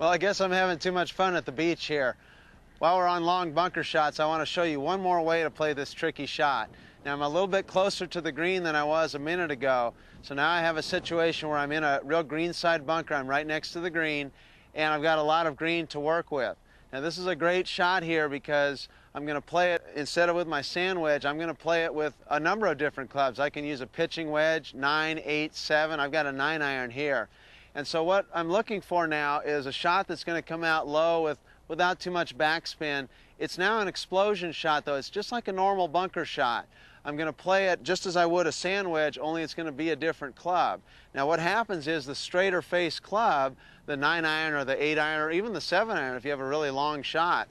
Well, I guess I'm having too much fun at the beach here. While we're on long bunker shots, I want to show you one more way to play this tricky shot. Now, I'm a little bit closer to the green than I was a minute ago, so now I have a situation where I'm in a real greenside bunker. I'm right next to the green, and I've got a lot of green to work with. Now, this is a great shot here because I'm going to play it, instead of with my sand wedge, I'm going to play it with a number of different clubs. I can use a pitching wedge, 9, 8, 7. I've got a 9-iron here. And so what I'm looking for now is a shot that's going to come out low without too much backspin. It's now an explosion shot, though. It's just like a normal bunker shot. I'm going to play it just as I would a sand wedge, only it's going to be a different club. Now what happens is the straighter face club, the 9-iron or the 8-iron or even the 7-iron, if you have a really long shot,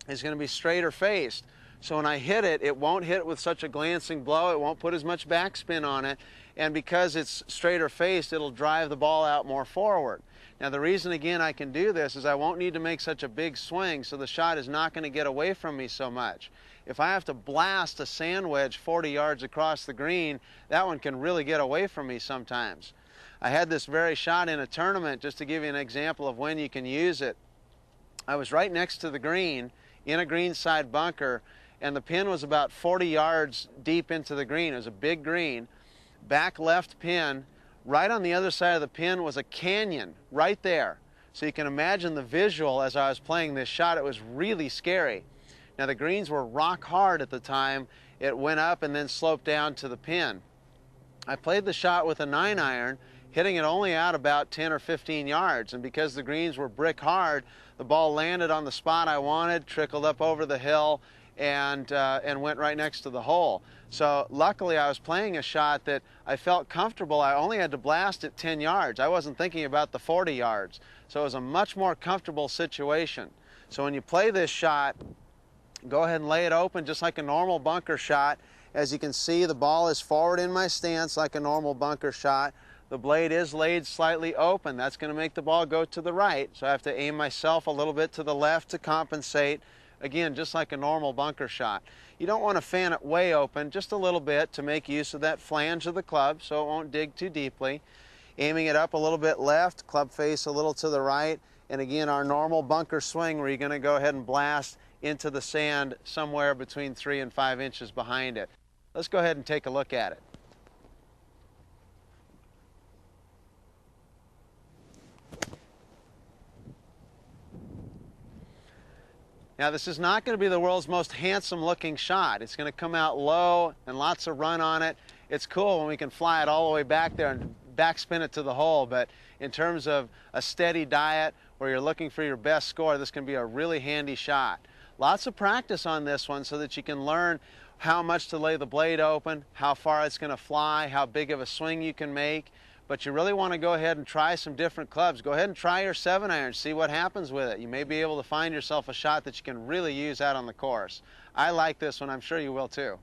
is going to be straighter faced. So when I hit it, it won't hit with such a glancing blow, it won't put as much backspin on it, and because it's straighter faced, it'll drive the ball out more forward. Now the reason again I can do this is I won't need to make such a big swing, so the shot is not going to get away from me so much. If I have to blast a sand wedge 40 yards across the green, that one can really get away from me sometimes. I had this very shot in a tournament, just to give you an example of when you can use it. I was right next to the green in a greenside bunker, and the pin was about 40 yards deep into the green. It was a big green, back left pin. Right on the other side of the pin was a canyon right there. So you can imagine the visual as I was playing this shot. It was really scary. Now the greens were rock hard at the time. It went up and then sloped down to the pin. I played the shot with a 9-iron, hitting it only out about 10 or 15 yards, and because the greens were brick hard, the ball landed on the spot I wanted, trickled up over the hill, and went right next to the hole. So luckily I was playing a shot that I felt comfortable. I only had to blast it 10 yards. I wasn't thinking about the 40 yards. So it was a much more comfortable situation. So when you play this shot, go ahead and lay it open just like a normal bunker shot. As you can see, the ball is forward in my stance like a normal bunker shot. The blade is laid slightly open. That's going to make the ball go to the right. So I have to aim myself a little bit to the left to compensate. Again, just like a normal bunker shot. You don't want to fan it way open, just a little bit to make use of that flange of the club so it won't dig too deeply. Aiming it up a little bit left, club face a little to the right, and again our normal bunker swing where you're going to go ahead and blast into the sand somewhere between 3 and 5 inches behind it. Let's go ahead and take a look at it. Now this is not going to be the world's most handsome looking shot. It's going to come out low and lots of run on it. It's cool when we can fly it all the way back there and backspin it to the hole, but in terms of a steady diet where you're looking for your best score, this can be a really handy shot. Lots of practice on this one so that you can learn how much to lay the blade open, how far it's going to fly, how big of a swing you can make. But you really want to go ahead and try some different clubs. Go ahead and try your 7-iron, see what happens with it. You may be able to find yourself a shot that you can really use out on the course. I like this one. I'm sure you will too.